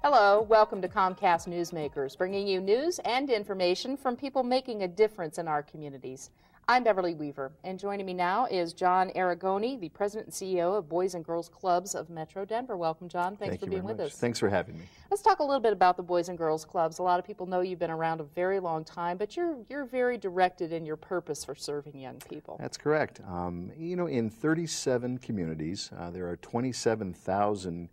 Hello, welcome to Comcast Newsmakers, bringing you news and information from people making a difference in our communities. I'm Beverly Weaver, and joining me now is John Arigoni, the President and CEO of Boys and Girls Clubs of Metro Denver. Welcome, John. Thanks for being with us. Thanks for having me. Let's talk a little bit about the Boys and Girls Clubs. A lot of people know you've been around a very long time, but you're very directed in your purpose for serving young people. That's correct. In 37 communities, there are 27,000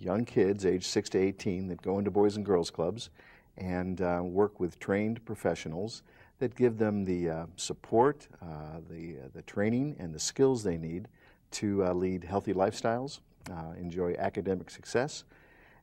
young kids aged 6 to 18 that go into Boys and Girls Clubs and work with trained professionals that give them the support, the training, and the skills they need to lead healthy lifestyles, enjoy academic success,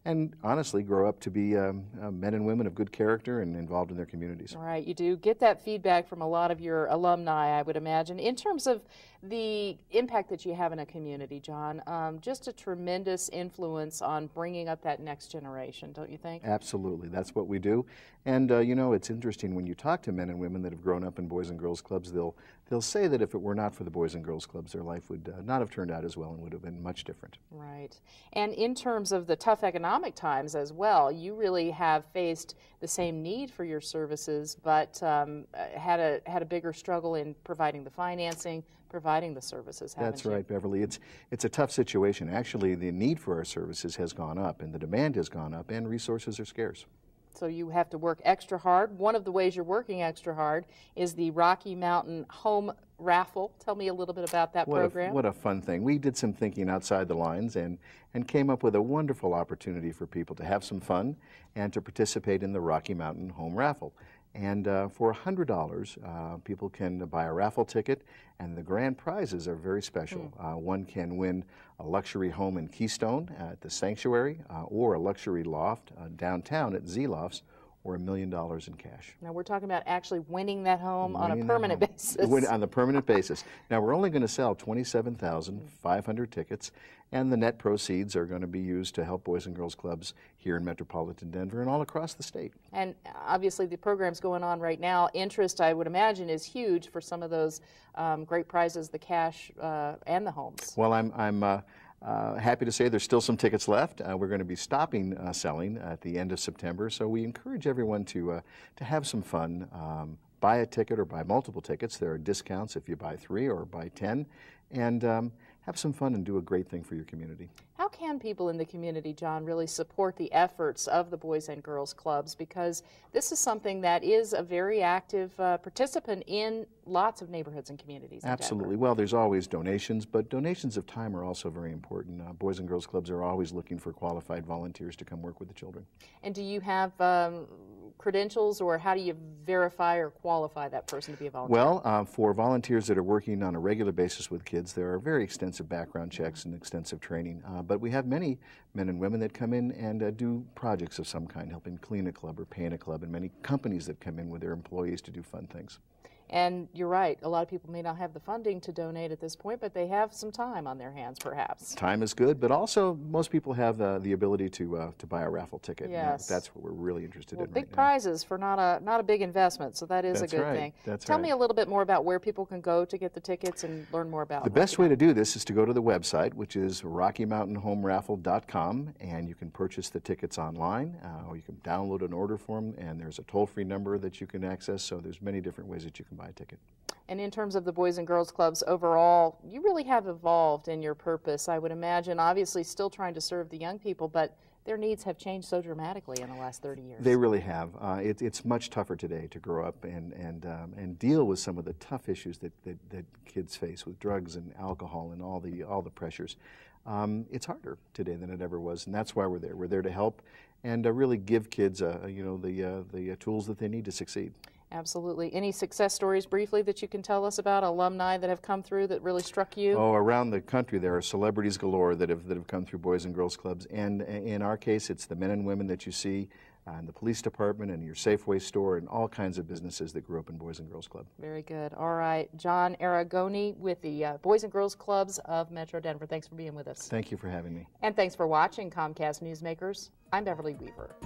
and honestly grow up to be men and women of good character and involved in their communities. Right, you do get that feedback from a lot of your alumni, I would imagine. In terms of the impact that you have in a community, John, just a tremendous influence on bringing up that next generation, don't you think? Absolutely, that's what we do. And it's interesting when you talk to men and women that have grown up in Boys and Girls Clubs, they'll say that if it were not for the Boys and Girls Clubs, their life would not have turned out as well and would have been much different. Right. And in terms of the tough economic times as well, you really have faced the same need for your services, but had a bigger struggle in providing the financing, providing the services, haven't you? That's right, Beverly. It's a tough situation. Actually, the need for our services has gone up, and the demand has gone up, and resources are scarce. So you have to work extra hard. One of the ways you're working extra hard is the Rocky Mountain Home Raffle. Tell me a little bit about that program. What a fun thing. We did some thinking outside the lines and came up with a wonderful opportunity for people to have some fun and to participate in the Rocky Mountain Home Raffle. And for $100, people can buy a raffle ticket, and the grand prizes are very special. One can win a luxury home in Keystone at the Sanctuary, or a luxury loft downtown at Z Lofts, or $1 million in cash. Now we're talking about actually winning that home on a permanent basis. On the permanent basis. Now we're only going to sell 27,500 tickets, and the net proceeds are going to be used to help Boys and Girls Clubs here in metropolitan Denver and all across the state. And obviously the program's going on right now. Interest, I would imagine, is huge for some of those great prizes, the cash and the homes. Well, I'm happy to say there's still some tickets left. We're going to be stopping selling at the end of September, so we encourage everyone to have some fun. Buy a ticket or buy multiple tickets. There are discounts if you buy 3 or buy 10, and have some fun and do a great thing for your community. How can people in the community, John, really support the efforts of the Boys and Girls Clubs? Because this is something that is a very active participant in lots of neighborhoods and communities in Absolutely. Denver. Well, there's always donations, but donations of time are also very important. Boys and Girls Clubs are always looking for qualified volunteers to come work with the children. And do you have credentials, or how do you verify or qualify that person to be a volunteer? Well, for volunteers that are working on a regular basis with kids, there are very extensive background checks and extensive training. But we have many men and women that come in and do projects of some kind, helping clean a club or paint a club, and many companies that come in with their employees to do fun things. And you're right, a lot of people may not have the funding to donate at this point, but they have some time on their hands, perhaps. Time is good, but also most people have the ability to buy a raffle ticket. Yes. That's what we're really interested in right big now. prizes for not a big investment, so that is a good thing. Tell me a little bit more about where people can go to get the tickets and learn more about The best way to do this is to go to the website, which is RockyMountainHomeRaffle.com, and you can purchase the tickets online, or you can download an order form, and there's a toll-free number that you can access, so there's many different ways that you can buy a ticket. And in terms of the Boys and Girls Clubs overall, you really have evolved in your purpose, I would imagine. Obviously still trying to serve the young people, but their needs have changed so dramatically in the last 30 years. They really have. It's much tougher today to grow up and deal with some of the tough issues that kids face with drugs and alcohol and all the pressures. It's harder today than it ever was, and that's why we're there. We're there to help and really give kids the tools that they need to succeed. Absolutely. Any success stories briefly that you can tell us about, alumni that have come through that really struck you? Oh, around the country there are celebrities galore that have come through Boys and Girls Clubs, and in our case it's the men and women that you see in the police department and your Safeway store and all kinds of businesses that grew up in Boys and Girls Club. Very good. All right. John Arigoni with the Boys and Girls Clubs of Metro Denver. Thanks for being with us. Thank you for having me. And thanks for watching Comcast Newsmakers. I'm Beverly Weaver.